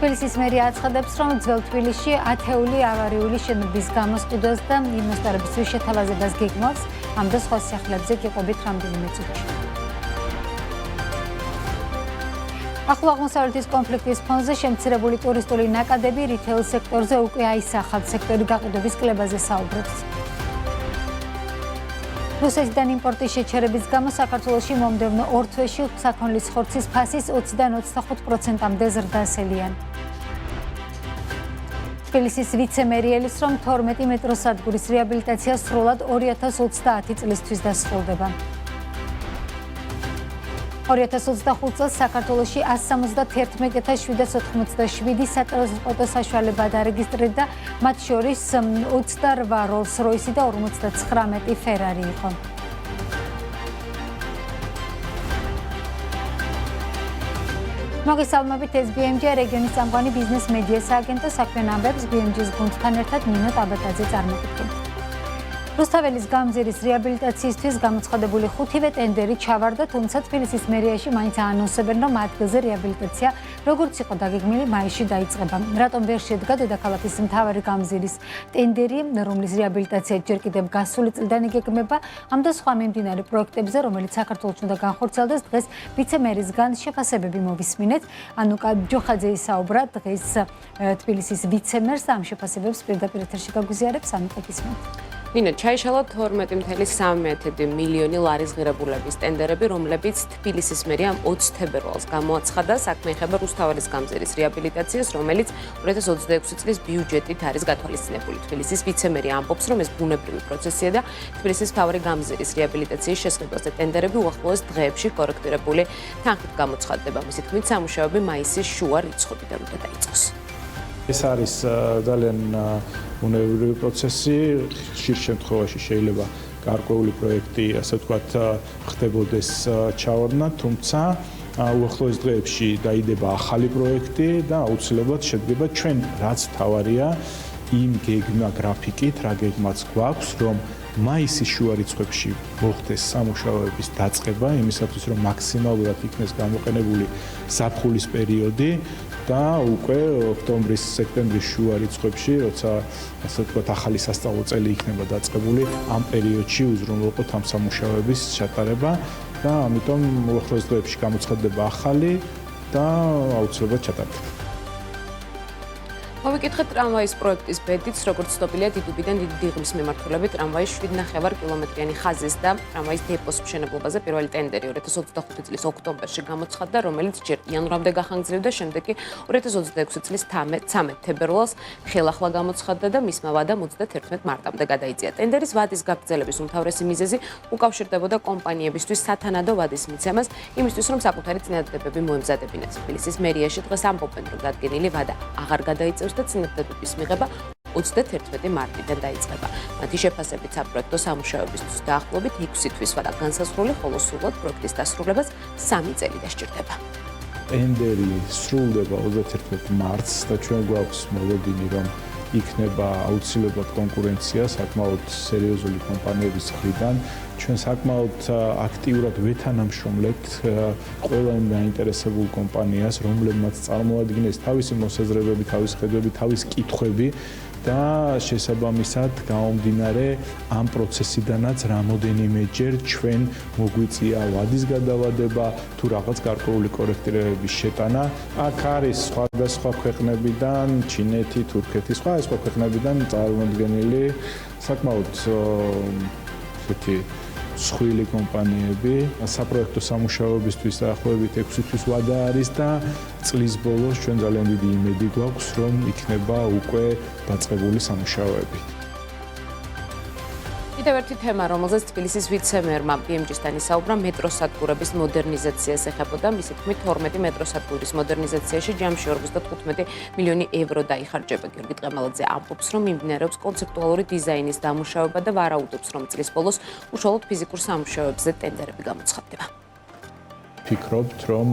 თბილისის მერია აცხადებს, რომ ძველ თბილისში ათეული ავარიული შენობის გამოსყიდვას და ინვესტორებისთვის შეთავაზებას გეგმავს, ამ და სხვა სიახლეებზე გიყვებით რამდენიმე წუთში. ახლო აღმოსავლეთის კონფლიქტის ფონზე შემცირებული ტურისტული ნაკადები რითეილ სექტორზე უკვე აისახავ, სექტორი გაყიდვების კლებაზე საუბრობს. რუსეთიდან იმპორტის შეჩერების გამო საქართველოში მომდევნო 2 თვეში საქონლის ხორცის ფასის 20-დან 25%-მდე ზრდა სელიან. თბილისის ვიცე-მერიელის, რომ 12 მეტროსადგურის რეაბილიტაცია სრულად 2030 წლისთვის დასრულდება. 2025 წელს საქართველოში 171.787 სატრანსპორტო საშუალება დარეგისტრირდა, მათ შორის 28 როლს-როისი და 59 ფერარი იყო. მოგესალმებით, ეს BMG რეგიონის წამყვანი ბიზნეს მედია სააგენტო საქმიან ამბებს BMG-ს გუნდთან ერთად ნინო ტაბატაძე წარმოგიდგენთ. რუსთაველის გამზირის რეაბილიტაციისთვის გამოცხადებული 5-ვე ტენდერი ჩავარდა, თუმცა თბილისის მერიაში მაინც აანონსებენ, რომ ადგილზე რეაბილიტაცია როგორც იყო დაგეგმილი მაისში დაიწყება. რატომ ვერ შედგა დედაქალაქის მთავარი გამზირის ტენდერი, რომლის რეაბილიტაცია ჯერ კიდევ გასული წლიდან იგეგმება, ამ და სხვა მიმდინარე პროექტებზე, რომელიც საქართველოში უნდა განხორციელდეს, დღეს ვიცე-მერისგან შეფასებები მოვისმინეთ. ანუკა ჯოხაძე ისაუბრა დღეს თბილისის ვიცე-მერს, ამ შეფასებებს პირდაპირ ეთერში გაგვიზიარებს. ანუკა, გისმენთ. ნინო, ჩაიშალა 12.3 მილიონი ლარის ღირებულების ტენდერები, რომლებიც თბილისის მერიამ 20 თებერვალს გამოაცხადა. საქმე ეხება რუსთაველის გამზირის რეაბილიტაციას, რომელიც 2026 წლის ბიუჯეტით არის გათვალისწინებული. თბილისის ვიცე-მერი ამბობს, რომ ეს ბუნებრივი პროცესია და თბილისის მთავარი გამზირის რეაბილიტაციის შესყიდვაზე ტენდერები უახლოეს დღეებში კორექტირებული თანხით გამოცხადდება. მისი თქმით, სამუშაოები მაისის შუა რიცხვებიდან უნდა დაიწყოს. ეს არის ძალიან ბუნებრივი პროცესი. ხშირ შემთხვევაში შეიძლება გარკვეული პროექტი, ასე ვთქვათ, ხდებოდეს ჩავარდნა, თუმცა უახლოეს დღეებში დაიდება ახალი პროექტი და აუცილებლად შედგება ჩვენ რაც თავარია იმ გეგმა გრაფიკით, რა გეგმაც გვაქვს, რომ მაისის შუა რიცხვებში მოხდეს სამუშაოების დაწყება, იმისათვის რომ მაქსიმალურად იქნეს გამოყენებული ზაფხულის პერიოდი და უკვე ოქტომბრის-სექტემბრის შუა რიცხვებში, როცა ასე ვთქვათ, ახალი სასწავლო წელი იქნება დაწყებული, ამ პერიოდში უზრუნველყოთ ამ სამუშაოების ჩატარება და ამიტომ უახლოეს დღეებში გამოცხადდება ახალი და აუცილებლად ჩატარდება. მოვიკითხეთ ტრამვაის პროექტის ბედიც, როგორც ცნობილია, დიდუბიდან დიდი დიღმის მიმართულებით ტრამვაის 7,5 კილომეტრიანი ხაზის და ტრამვაის დეპოს მშენებლობაზე პირველი ტენდერი 2025 წლის ოქტომბერში გამოცხადდა, რომელიც ჯერ იანვრამდე გახანგრძლივდა, შემდეგ კი 2026 წლის 13 თებერვალს ხელახლა გამოცხადდა და მისმა ვადამ 31 მარტამდე გადაიწია. ტენდერის ვადის გაგრძელების უმთავრესი მიზეზი უკავშირდებოდა კომპანიებისთვის სათანადო ვადის მიცემას, იმისთვის, რომ საკუთარი წინადადებები მოემზადებინათ. თბილისის მერიაში დღეს ამბობენ, რომ დადგენილი ვადა აღარ გადაიწევს და წინადადებების მიღება 31 მარტიდან დაიწყება. მათი შეფასებით საპროექტო სამუშაოებისთვის დაახლოებით 6 თვის ვადა განსაზღვრული, ხოლო სრულად პროექტის დასრულებას 3 წელი დასჭირდება. ტენდერი სრულდება 31 მარტს და ჩვენ გვაქვს მოლოდინი, რომ იქნება აუცილებლად კონკურენცია საკმაოდ სერიოზული კომპანიების მხრიდან. ჩვენ საკმაოდ აქტიურად ვეთანამშრომლებთ ყველა იმ დაინტერესებულ კომპანიას, რომლებმაც წარმოადგინეს თავისი მოსაზრებები, თავისი ხედვები, თავისი კითხვები და შესაბამისად გამომდინარე ამ პროცესიდანაც რამოდენიმეჯერ ჩვენ მოგვიწია ვადის გადავადება თუ რაღაც გარკვეული კორექტირებების შეტანა. აქ არის სხვადასხვა ქვეყნებიდან, ჩინეთი, თურქეთი, სხვა ქვეყნებიდან წარმოდგენილი საკმაოდ ესეთი მსხვილი კომპანიები. საპროექტო სამუშაოებისთვის დაახლოებით 6 თვის ვადა არის და წლის ბოლოს ჩვენ ძალიან დიდი იმედი გვაქვს, რომ იქნება უკვე დაწყებული სამუშაოები. კიდევ ერთი თემა, რომელზეც თბილისის ვიცე-მერმა BMG-სთან ისაუბრა, მეტროსადგურების მოდერნიზაციას ეხებოდა. მისი თქმით, 12 მეტროსადგურის მოდერნიზაციაში ჯამში 45 მილიონი ევრო დაიხარჯება. გიორგი ტყემალაძე ამბობს, რომ მიმდინარეობს კონცეპტუალური დიზაინის დამუშავება და ვარაუდობს, რომ წლის ბოლოს უშუალოდ ფიზიკურ სამუშაოებზე ტენდერები გამოცხადდება. ფიქრობთ, რომ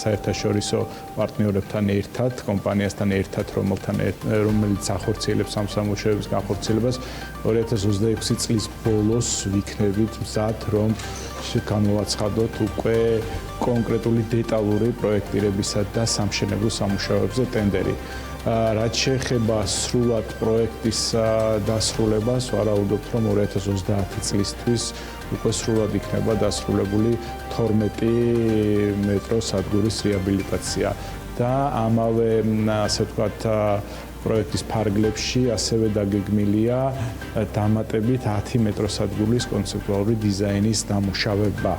საერთაშორისო პარტნიორებთან ერთად, კომპანიასთან ერთად, რომელიც ახორციელებს ამ სამუშაოების განხორციელებას 2026 წლის ბოლოს ვიქნებით მზად, რომ განვაცხადოთ უკვე კონკრეტული დეტალური პროექტირებისა და სამშენებლო სამუშაოებზე ტენდერი. რაც შეეხება სრულად პროექტის დასრულებას, ვარაუდობთ, რომ 2030 წლისთვის უკვე სრულად იქნება დასრულებული 12 მეტროს სადგურის რეაბილიტაცია და ამავე, ასე ვთქვათ, პროექტის ფარგლებში ასევე დაგეგმილია დამატებით 10 მეტროს სადგურის კონცეპტუალური დიზაინის დამუშავება.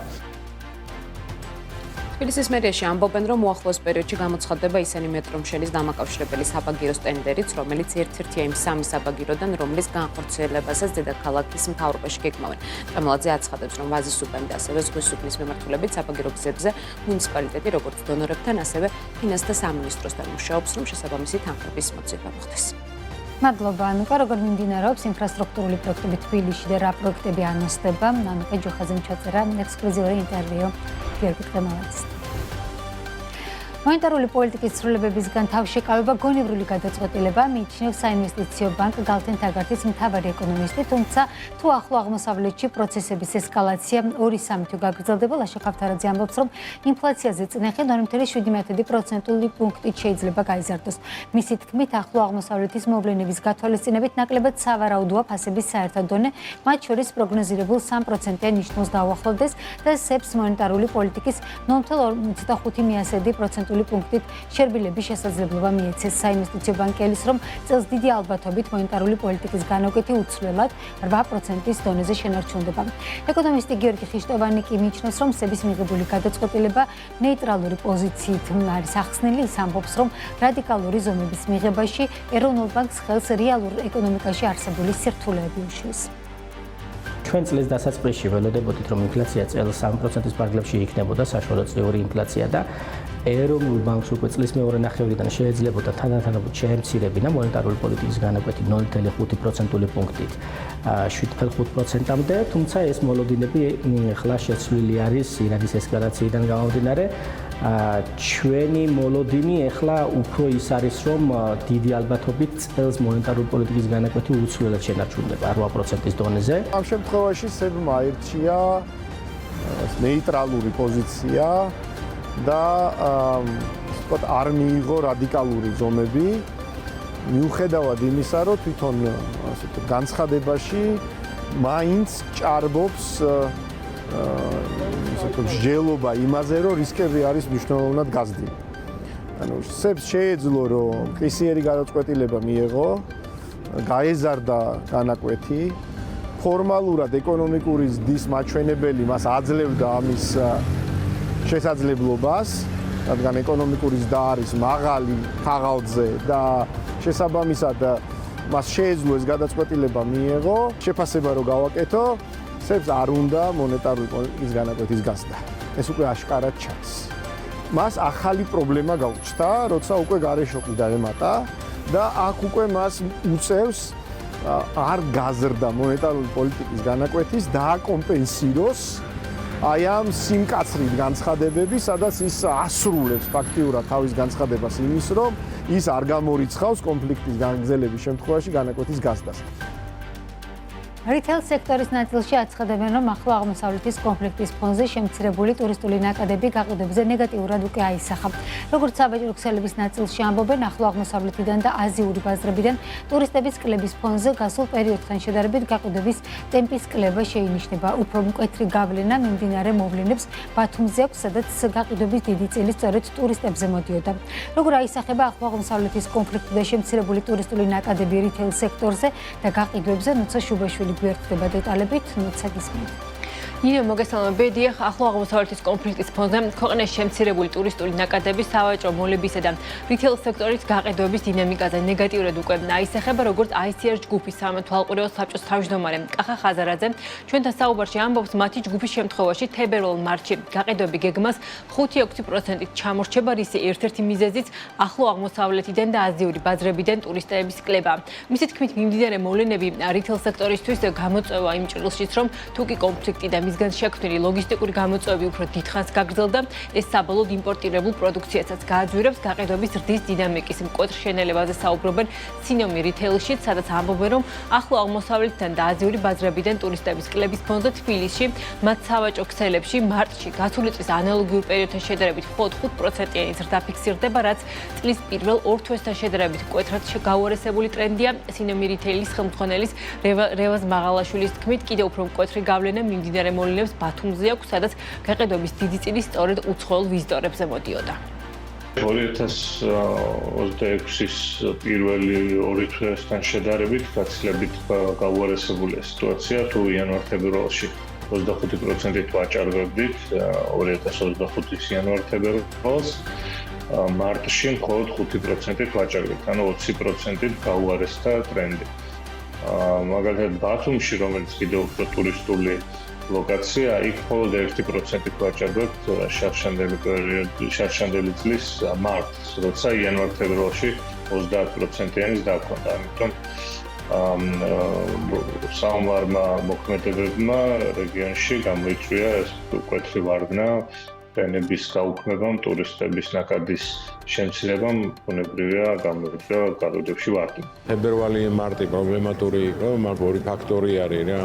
თბილისის მერიაში ამბობენ, რომ უახლოეს პერიოდში გამოცხადდება ისინი მეტრომშენის დამაკავშირებელი საბაგიროს ტენდერიც, რომელიც ერთ-ერთია იმ სამი საბაგიროდან, რომლის განხორციელებასაც დედაქალაქის მთავრობაში გეგმავენ. ტრამლაძე აცხადებს, რომ ვაზის უბანი და ასევე ზღვის უბნის მიმართულებით საბაგირო გზებზე მუნიციპალიტეტი როგორც დონორებთან, ასევე ფინანსთა სამინისტროსთან მუშაობს, რომ შესაბამისი თანხების მოძიება მოხდეს. მადლობა ანუკა, როგორ მიმდინარეობს ინფრასტრუქტურული პროექტები თბილისში და რა პროექტები ანონსდება? ანუკა ჯოხაძემ ჩაწერა ექსკლუზიური ინტერვიუ გიორგი ყემალაძის. მონეტარული პოლიტიკის ცვლილებებისგან თავშეკავება გონივრული გადაწყვეტილება მიიჩნევს საინვესტიციო ბანკ გალთენ თაგარეთის მთავარი ეკონომისტი, თუმცა თუ ახლო აღმოსავლეთში პროცესების ესკალაცია 2-3 თვე გაგრძელდება, ლაშა ქავთარაძე ამბობს, რომ ინფლაციაზე წინეხი 2.7% პუნქტით შეიძლება გაიზარდოს. მისი თქმით, ახლო აღმოსავლეთის მოვლენების გათვალისწინებით ნაკლებად სავარაუდოა ფასების საერთო დონე, მათ შორის პროგნოზირებულ 3%-იან ნიშნულს დაუახლოვდეს და სეფს მონეტარული პოლიტიკის 0.25% პუნქტით შერბილების შესაძლებლობა მიეცეს. საინვესტიციო ბანკელის, რომ წელს დიდი ალბათობით მონეტარული პოლიტიკის განაკვეთი უცვლელად 8%-ის დონეზე შენარჩუნდება. ეკონომისტი გიორგი ხიშტოვანი კი მიიჩნევს, რომ სების მიღებული გადაწყვეტილება ნეიტრალური პოზიციით არის ახსნილი. ის ამბობს, რომ რადიკალური ზომების მიღებაში ეროვნულ ბანკს ხელს რეალურ ეკონომიკაში არსებული სირთულეები უშლის. ჩვენ წლის დასაწყისში ველოდებოდით, რომ ინფლაცია წელს 3%-ის პარკლებში იქნებოდა საშუალო წლიური ინფლაცია და ეროვნულ ბანკს უკვე წლის მეორე ნახევრიდან შეეძლებოდა თანდათანობით შეემცირებინა მონეტარული პოლიტიკის განაკვეთი 0.5% პუნქტით 7.5%-მდე, თუმცა ეს მოლოდინები ხლა შეცვლილი არის ირანის ესკალაციიდან გამომდინარე. ჩვენი მოლოდინი ახლა უფრო ის არის, რომ დიდი ალბათობით წელს მონეტარული პოლიტიკის განაკვეთი უცვლელად შენარჩუნდება 8%-ის დონეზე. ამ შემთხვევაში სებმა აირჩია ნეიტრალური პოზიცია და არ მიიღო რადიკალური ზომები, მიუხედავად იმისა, რომ თვითონ განცხადებაში მაინც ჭარბობს მსჯელობა იმაზე, რომ რისკები არის მნიშვნელოვნად გაზრდილი. ანუ სებს შეეძლო, რომ კრისიერი გადაწყვეტილება მიიღო, გაეზარდა განაკვეთი, ფორმალურად ეკონომიკური ზრდის მაჩვენებელი მას აძლევდა ამის შესაძლებლობას, რადგან ეკონომიკური ზრდა არის მაღალი ქაღალდზე და შესაბამისად მას შეეძლო ეს გადაწყვეტილება მიიღო, შეფასება რომ გავაკეთო, სებს არ უნდა მონეტარული პოლიტიკის განაკვეთის გასდა. ეს უკვე აშკარად ჩანს. მას ახალი პრობლემა გაუჩნდა, როცა უკვე გარეშოკი დაემატა და აქ უკვე მას უწევს არ გაზრდა მონეტარული პოლიტიკის განაკვეთის დააკომპენსიროს აი ამ სიმკაცრით განცხადებები, სადაც ის ასრულებს ფაქტიურად თავის განცხადებას იმის, რომ ის არ გამორიცხავს კონფლიქტის გაგრძელების შემთხვევაში განაკვეთის გასდას. რიტეილ სექტორის ნაწილში აცხადებენ, რომ ახლო აღმოსავლეთის კონფლიქტის ფონზე შემცირებული ტურისტული ნაკადები გაყიდვებზე ნეგატიურად უკვე აისახა. როგორც საბაჟო ქსელების ნაწილში ამბობენ, ახლო აღმოსავლეთიდან და აზიური ბაზრებიდან ტურისტების კლების ფონზე გასულ პერიოდთან შედარებით გაყიდვების ტემპის კლება შეინიშნება. უფრო მკვეთრი გავლენა მიმდინარე მოვლენებს ბათუმზე აქვს, სადაც გაყიდვების დიდი წილი სწორედ ტურისტებზე მოდიოდა. როგორ აისახება ახლო აღმოსავლეთის კონფლიქტი და შემცირებული ტურისტული ნაკადები რიტეილ სექტორზე და გაყიდვებზე, ნუცა შუბაშვილი გვერდდება დეტალებით, ნუცა გისმენთ. ნინო მოგესალმებით. დიახ, ახლო აღმოსავლეთის კონფლიქტის ფონზე ქვეყნის შემცირებული ტურისტული ნაკადები სავაჭრო მოლებისა და რიტეილ სექტორის გაყიდვების დინამიკაზე ნეგატიურად უკვე აისახება, როგორც ICR ჯგუფის სამეთვალყურეო საბჭოს თავმჯდომარე კახა ხაზარაძე ჩვენთან საუბარში ამბობს, მათი ჯგუფის შემთხვევაში თებერვალ-მარტში გაყიდვები გეგმას 5-6%-ით ჩამორჩება, რის ერთ-ერთი მიზეზიც ახლო აღმოსავლეთიდან და აზიური ბაზრებიდან ტურისტების კლება. მისი თქმით, მიმდინარე მოვლენები რიტეილ სექტორისთვის გამოწვევა იმ ჭრილშიც, რომ თუ კი კონფლიქტი და მისგან შექმნილი ლოგისტიკური გამოწვევები უფრო დიდხანს გაგრძელდა, ეს საბოლოოდ იმპორტირებულ პროდუქციასაც გააძვირებს. გაყიდვების ზრდის დინამიკის მკვეთრ შენელებაზე საუბრობენ სინომი რითეილშიც, სადაც ამბობენ, რომ ახლო აღმოსავლეთიდან და აზიური ბაზრებიდან ტურისტების კლების ფონზე თბილისში, მათ სავაჭრო ქსელებში მარტში გასული წლის ანალოგიურ პერიოდთან შედარებით მხოლოდ 5%-იანი ზრდა ფიქსირდება, რაც წლის პირველ 2 თვესთან შედარებით მკვეთრად გაუარესებული ტრენდია. სინომი რითეილის ხელმძღვანელის რევაზ მაღალაშვილის თქმით, კიდევ უფრო მკვეთრი გავლენა მიმდინარე მოვლენებს ბათუმზე აქვს, სადაც გაყიდვების დიდი წილი სწორედ უცხოელ ვიზიტორებზე მოდიოდა. 2026-ის პირველი 2 თვესთან შედარებით გაცილებით გაუარესებულია სიტუაცია. თუ იანვარ-თებერვალში 25%-ით ვაჭარბებდით 2025-ის იანვარ-თებერვალს, მარტში მხოლოდ 5%-ით ვაჭარბებთ, ანუ 20%-ით გაუარესდა ტრენდი. მაგალითად, ბათუმში, რომელიც კიდევ უფრო ტურისტული ლოკაცია, იქ მხოლოდ 1%-ით ვაჭარბებთ შარშანდელი წლის მარტს, როცა იანვარ-თებერვალში 30%-იანის დაგვანდა. ამიტომ საომარმა მოქმედებებმა რეგიონში გამოიწვია ეს მკვეთრი ვარდნა ფენების გაუქმებამ, ტურისტების ნაკადის შემცირებამ, ბუნებრივია გამოიწვია გაყიდვებში ვარდნა. თებერვალი-მარტი პრობლემატური იყო, მაგ ორი ფაქტორი არის რა,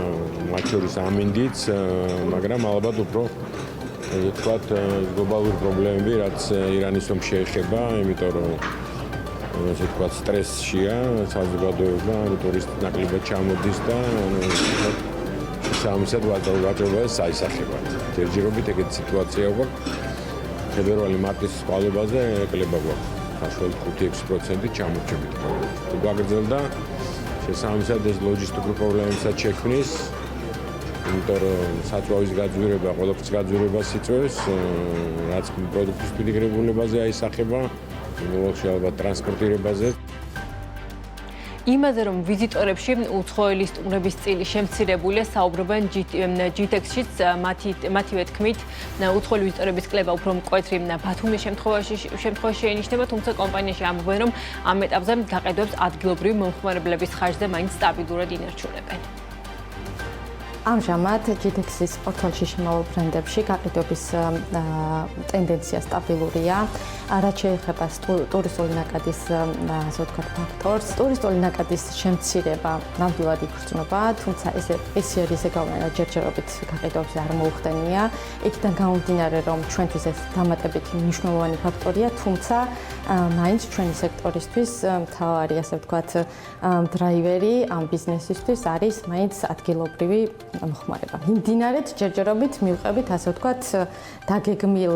მათ შორის ამინდიც, მაგრამ ალბათ უფრო ვთქვათ გლობალური პრობლემები, რაც ირანის ომს შეეხება, იმიტომ რომ ასე ვთქვათ სტრესშია საზოგადოება, ტურისტი ნაკლებად ჩამოდის და სამისად ვაჭრობა საისახება. ჯერჯერობით ეგეთი სიტუაცია გვაქვს. თებერვალი-მარტის წყალობაზე ეკლება გვაქვს. გასულ 5-6% ჩამორჩებით. თუ გაგრძელდა, შესაბამისად ეს ლოჯისტიკურ პრობლემებსაც შექმნის. იმიტომ რომ საწვავის გაძვირება, ყველაფრის გაძვირებას იწვევს, რაც პროდუქტის პილიგრებულებაზე აისახება, ბოლოს ალბათ ტრანსპორტირებაზე. იმაზე, რომ ვიზიტორებში უცხოელი სტუმრების წილი შემცირებულია, საუბრობენ GTEX-შიც, მათივე თქმით, უცხოელი ვიზიტორების კლება უფრო მკვეთრი ბათუმის შემთხვევაში შეინიშნება, თუმცა კომპანიაში ამბობენ, რომ ამ ეტაპზე გაყიდვებს ადგილობრივი მომხმარებლების ხარჯზე მაინც სტაბილურად ინარჩუნებენ. ამჟამად GTEX-ის პორტფელიში შემავალ ბრენდებში გაყიდვების ტენდენცია სტაბილურია. რაც შეეხება ტურისტული ნაკადის ასე ვთქვათ ფაქტორს, ტურისტული ნაკადის შემცირება ნამდვილად იგრძნობა, თუმცა ესე გავლენა ჯერჯერობით გაყიდვებზე არ მოუხდენია. იქიდან გამომდინარე, რომ ჩვენთვის ეს დამატებითი მნიშვნელოვანი ფაქტორია, თუმცა მაინც ჩვენი სექტორისთვის მთავარი ასე ვთქვათ დრაივერი ამ ბიზნესისთვის არის მაინც ადგილობრივი მოხმარება. მიმდინარედ ჯერჯერობით მივყევით ასე ვთქვათ დაგეგმილ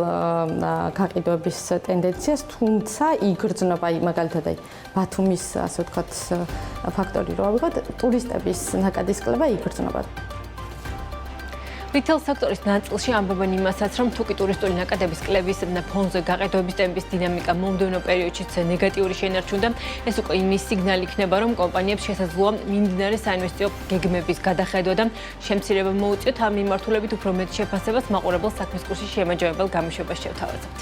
გაყიდვების ტენდენციას, თუმცა იგრძნობა მაგალითად ბათუმის ასე ვთქვათ ფაქტორი რო ავიღოთ, ტურისტების ნაკადის კლება იგრძნობა. რიტეილ სექტორის ნაწილში ამბობენ იმასაც, რომ თუკი ტურისტული ნაკადების კლების ფონზე გაყიდვების ტემპის დინამიკა მომდევნო პერიოდშიც ნეგატიური შენარჩუნდა, ეს უკვე იმის სიგნალი იქნება, რომ კომპანიებს შესაძლოა მიმდინარე საინვესტიციო გეგმების გადახედვა და შემცირება მოუწიოთ. ამ მიმართულებით უფრო მეტ შეფასებას მაყურებელ საქმის კურსის შემაჯამებელ გამოშვებას შევთავაზებთ.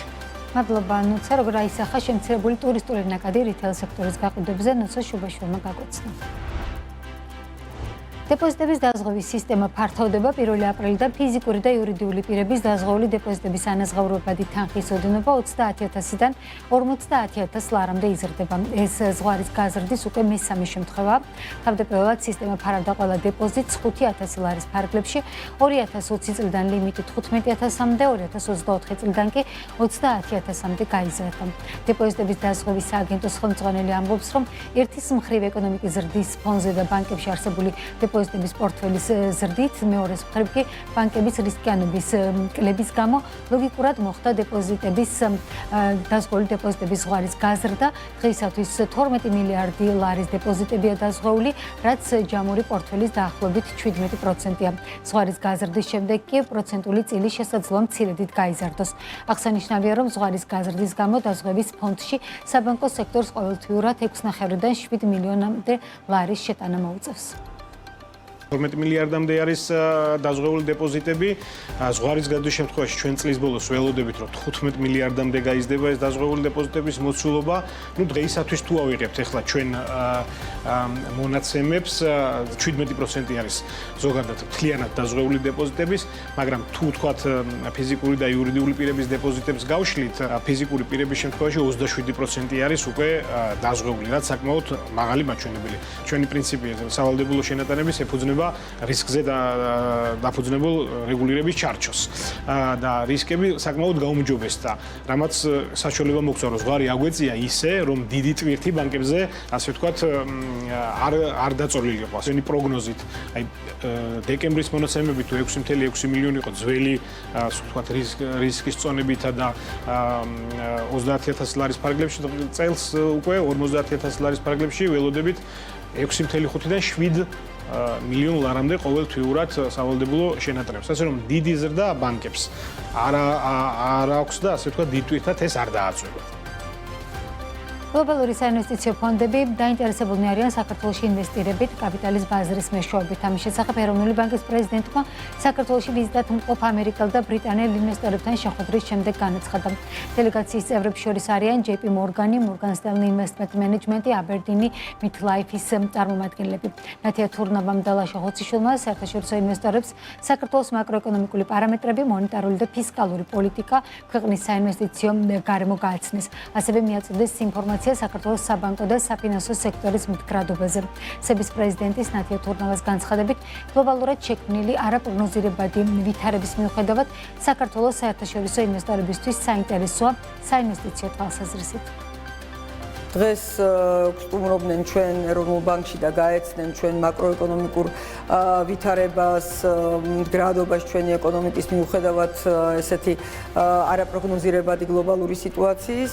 მადლობა ნუცა, როგორ აისახა შემცირებული ტურისტული ნაკადი რიტეილ სექტორის გაყიდვებზე, ნუცა შუბაშვილმა გაგოცნა. დეპოზიტების დაზღვევის სისტემა ფართოვდება 1 აპრილიდან ფიზიკური და იურიდიული პირების დაზღვეული დეპოზიტების ანაზღაურებადი თანხის ოდენობა 30,000-დან 50,000 ლარამდე იზრდება. ეს ზღვარის გაზრდის უკვე მესამე შემთხვევაა. თავდაპირველად სისტემა ფარავდა ყველა დეპოზიტს 5,000 ლარის ფარგლებში, 2020 წლიდან ლიმიტი 15,000-მდე, 2024 წლიდან კი 30,000-მდე გაიზარდა. დეპოზიტების დაზღვევის სააგენტოს ხელმძღვანელი ამბობს, რომ ერთის მხრივ ეკონომიკის ზრდის ფონზე და ბანკებში არსებული დეპოზიტების პორტფელის ზრდით, მეორეს მხრივ კი ბანკების რისკიანობის კლების გამო ლოგიკურად მოხდა დეპოზიტების დაზღვეული დეპოზიტების ზღვარის გაზრდა. დღეისათვის 12 მილიარდი ლარის დეპოზიტებია დაზღვეული, რაც ჯამური პორტფელის დაახლოებით 17%-ია. ზღვარის გაზრდის შემდეგ კი პროცენტული წილი შესაძლოა მცირედით გაიზარდოს. აღსანიშნავია, რომ ზღვარის გაზრდის გამო დაზღვევის ფონდში საბანკო სექტორს ყოველთვიურად 6,5-დან 7 მილიონამდე ლარის შეტანა მოუწევს. 12 მილიარდამდე არის დაზღვეული დეპოზიტები. ზღვარის გადვის შემთხვევაში ჩვენ წლის ბოლოს ველოდებით, რომ 15 მილიარდამდე გაიზრდება ეს დაზღვეული დეპოზიტების მოცულობა. ნუ დღეისათვის თუ ავიღებთ ახლა ჩვენ მონაცემებს, 17% არის ზოგადად მთლიანად დაზღვეული დეპოზიტების, მაგრამ თუ თქვათ ფიზიკური და იურიდიული პირების დეპოზიტებს გავშლით, ფიზიკური პირების შემთხვევაში 27% არის უკვე დაზღვეული, რაც საკმაოდ მაღალი მაჩვენებელი. ჩვენი პრინციპია სავალდებულო შენატანების ეფუძნება რისკზე დაფუძნებულ რეგულირების ჩარჩოს და რისკები საკმაოდ გაუმჯობესდა, რამაც საშუალება მოგცვა, რომ ზღვარი აგვეწია ისე, რომ დიდი ტვირთი ბანკებზე, ასე ვთქვათ, არ დაწოლილი იყო. ასენი პროგნოზით, აი დეკემბრის მონაცემები თუ 6.6 მილიონი იყო ძველი, ასე ვთქვათ, რისკის წონებითა და 30000 ლარის ფარგლებში წელს უკვე 50000 ლარის ფარგლებში ველოდებით 6.5-დან 7 მილიონ ლარამდე ყოველთვიურად სავალდებულო შენატრებს. ასე რომ დიდი ზრდა ბანკებს არ აქვს და ასე ვთქვათ, დიდ ტვირთად ეს არ დააწვევა. გლობალური საინვესტიციო ფონდები დაინტერესებულნი არიან საქართველოში ინვესტირებით კაპიტალის ბაზრის მეშვეობით. ამის შესახებ ეროვნული ბანკის პრეზიდენტმა საქართველოში ვიზიტად მყოფ ამერიკელ და ბრიტანელ ინვესტორებთან შეხვედრის შემდეგ განაცხადა. დელეგაციის წევრებს შორის არიან JP Morgan, Morgan Stanley Investment Management, Aberdeen, MetLife-ის წარმომადგენლები. ნათია თურნაბამ და ლაშა ხოციშვილმა საერთაშორისო ინვესტორებს საქართველოს მაკროეკონომიკური პარამეტრები, მონეტარული და ფისკალური პოლიტიკა, ქვეყნის საინვესტიციო გარემო გააცნეს. ასევე მიაწოდეს ინფორმაცია საქართველოს საბანკო და საფინანსო სექტორის მდგრადობაზე. სების პრეზიდენტის ნათია თურნავას განცხადებით, გლობალურად შექმნილი არაპროგნოზირებადი ვითარების მიუხედავად, საქართველოს საერთაშორისო ინვესტორებისთვის საინტერესოა საინვესტიციო თვალსაზრისით. დღეს გსტუმრობდნენ ჩვენ ეროვნულ ბანკში და გაეცნენ ჩვენ მაკროეკონომიკურ ვითარებას, მდგრადობას ჩვენი ეკონომიკის მიუხედავად ესეთი არაპროგნოზირებადი გლობალური სიტუაციის.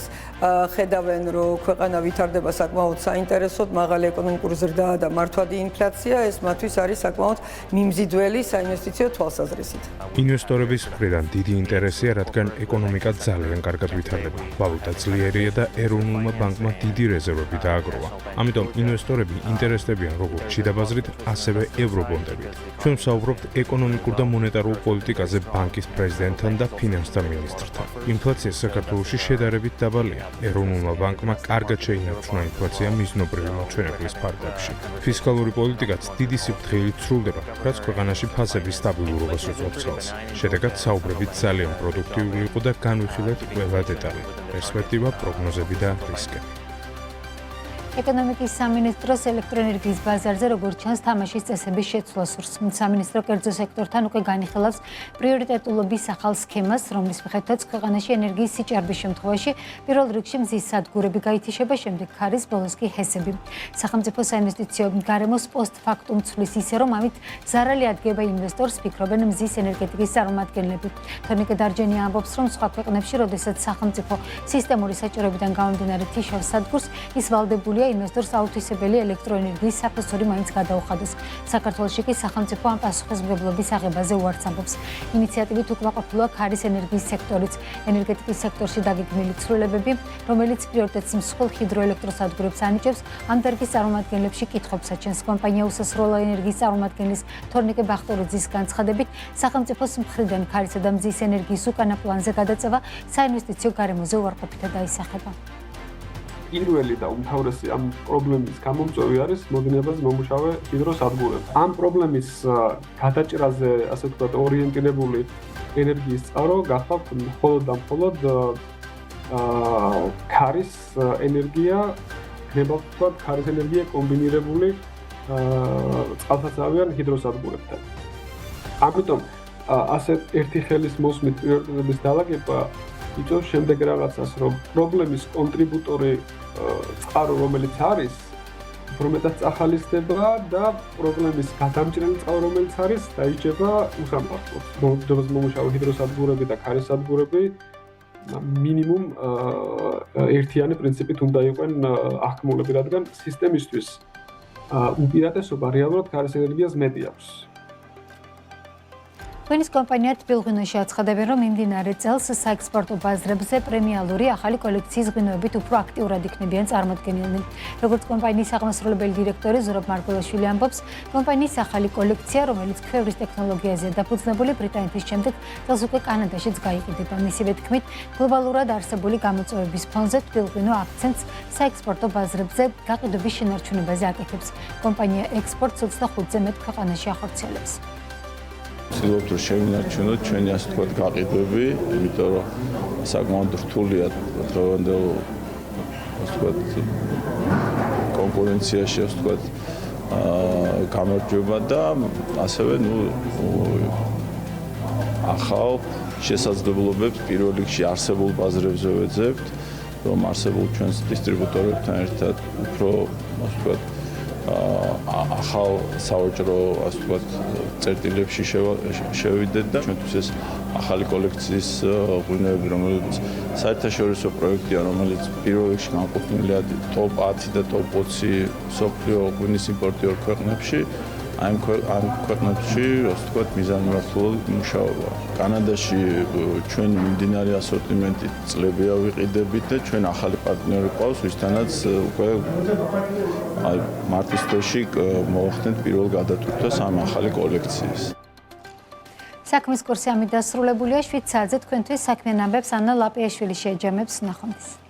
ხედავენ, რომ ქვეყანა ვითარდება საკმაოდ საინტერესოდ, მაღალი ეკონომიკური ზრდა და მართვადი ინფლაცია, ეს მათთვის არის საკმაოდ მიმზიდველი საინვესტიციო თვალსაზრისით. ინვესტორების მხრიდან დიდი ინტერესია, რადგან ეკონომიკა ძალიან კარგად ვითარდება. ვალუტა ძლიერია და ეროვნულმა ბანკმა დიდი რეზერვები დააგროვა. ამიტომ ინვესტორები ინტერესდებიან როგორც შიდა ბაზრით, ასევე ევრობონდებით. ჩვენ ვსაუბრობთ ეკონომიკურ და მონეტარულ პოლიტიკაზე ბანკის პრეზიდენტთან და ფინანსთა მინისტრთან. ინფლაცია საქართველოში შედარებით დაბალია. ეროვნულმა ბანკმა კარგად შეინარჩუნა ინფლაცია მიზნობრივი მაჩვენებლის ფარგლებში. ფისკალური პოლიტიკაც დიდი სიფრთხილით სრულდება, რაც ქვეყანაში ფასების სტაბილურობას უწევს. შედეგად საუბრებით ძალიან პროდუქტიული იყო და განვიხილეთ ყველა დეტალი, პერსპექტივა, პროგნოზები და რისკები. ეკონომიკის სამინისტროს ელექტროენერგიის ბაზარზე როგორც ჩანს თამაშის წესების შეცვლას სურს. სამინისტრო კერძო სექტორთან უკვე განიხილავს პრიორიტეტულობის ახალ სქემას, რომლის მიხედვითაც ქვეყანაში ენერგიის სიჭარბის შემთხვევაში პირველ რიგში მზის სადგურები გაითიშება, შემდეგ ქარის, ბოლოს კი ჰესები. სახელმწიფო საინვესტიციო გარემოს პოსტფაქტუმ ცვლის ისე, რომ ამით ზარალი ადგება ინვესტორს, ფიქრობენ მზის ენერგეტიკის წარმომადგენლები. თორნიკე დარჯენია ამბობს, რომ სხვა ქვეყნებში, როდესაც სახელმწიფო სისტემური საჭიროებიდან გამომდინარე თიშავს სადგურს, ის ვალდებულია ინვესტორს აუთვისებელი ელექტროენერგიის საფოსური მაინც გადაუხადოს. საქართველოში კი სახელმწიფო ამ პასუხისმგებლობის აღებაზე უარს ამბობს. ინიციატივით უკმაყოფილოა ქარის ენერგიის სექტორიც. ენერგეტიკის სექტორში დაგეგმილი ცვლილებები, რომელიც პრიორიტეტს მსხვილ ჰიდროელექტროსადგურებს ანიჭებს, ამ დარგის წარმომადგენლებში კითხვებს აჩენს. კომპანია უსასრულო ენერგიის წარმომადგენლის თორნიკე ბახტორიძის განცხადებით, სახელმწიფოს მხრიდან ქარისა და მზის ენერგიის უკანა პლანზე გადაწევა საინვესტიციო გარემოზე უარყოფითად აისახება. პირველი და უმთავრესი ამ პრობლემის გამომწვევი არის მოდინებაზე მომუშავე ჰიდროსადგურები. ამ პრობლემის გადაჭრაზე, ასე ვთქვათ, ორიენტირებული ენერგიის წყარო გახავთ მხოლოდ და მხოლოდ ქარის ენერგია, ხდება ვთქვათ, ქარის ენერგია კომბინირებული წყალსაცავი ან ჰიდროსადგურებთან. ამიტომ ასეთ ერთი ხელის მოსმით პრიორიტეტების დალაგება იწვევს შემდეგ რაღაცას, რომ პრობლემის კონტრიბუტორი წყარო, რომელიც არის, უფრო მეტად წახალისდება და პრობლემის გადამჭრელი წყარო, რომელიც არის, დაიჭება უსამართლოდ. მომდევნოს მომუშავე ჰიდროსადგურები და ქარის სადგურები მინიმუმ ერთიანი პრინციპით უნდა იყვნენ აღქმულები, რადგან სისტემისთვის უპირატესობა რეალურად ქარის ენერგიას მეტი აქვს. თქვენის კომპანია თბილღვინოში აცხადებენ, რომ მიმდინარე წელს საექსპორტო ბაზრებზე პრემიალური ახალი კოლექციის ღვინოებით უფრო აქტიურად იქნებიან წარმოდგენილნი. როგორც კომპანიის აღმასრულებელი დირექტორი ზურაბ მარგველაშვილი ამბობს, კომპანიის ახალი კოლექცია, რომელიც ქვევრის ტექნოლოგიაზეა დაფუძნებული, ბრიტანეთის შემდეგ წელს უკვე კანადაშიც გაიყიდება. მისივე თქმით, გლობალურად არსებული გამოწვევების ფონზე თბილღვინო აქცენტს საექსპორტო ბაზრებზე გაყიდვების შენარჩუნებაზე აკეთებს. კომპანია ექსპორტს 25-ზე მეტ ქვეყანაში ახორციელებს. ვცდილობთ რომ შევინარჩუნოთ ჩვენი ასე ვთქვათ გაყიდვები, იმიტომ რომ საკმაოდ რთულია დღევანდელ ასე ვთქვათ კონკურენციაში ასე ვთქვათ გამარჯვება და ასევე ახალ შესაძლებლობებს პირველ რიგში არსებულ ბაზრებზე ვეძებთ, რომ არსებულ ჩვენს დისტრიბუტორებთან ერთად უფრო ასე ვთქვათ ახალ სავაჭრო ასე ვთქვათ წერტილებში შევიდეთ და ჩვენთვის ეს ახალი კოლექციის ღვინოები, რომელიც საერთაშორისო პროექტია, რომელიც პირველ რიგში განკუთვნილია ტოპ 10 და ტოპ 20 მსოფლიო ღვინის იმპორტიორ ქვეყნებში, ამ ქვეყნებში, ასე ვთქვათ, მიზანმიმართული მუშაობა. კანადაში ჩვენი მიმდინარე ასორტიმენტი წლებია ვიყიდებით და ჩვენ ახალი პარტნიორი ყავს, ვისთანაც უკვე მარტის თვეში მოვახდენთ პირველ გადატვირთვას ამ ახალი კოლექციის. საქმის კურსი ამით დასრულებულია. 7 საათზე თქვენთვის საქმიან ამბებს ანა ლაპიაშვილი შეეჯამებს. ნახვამდის.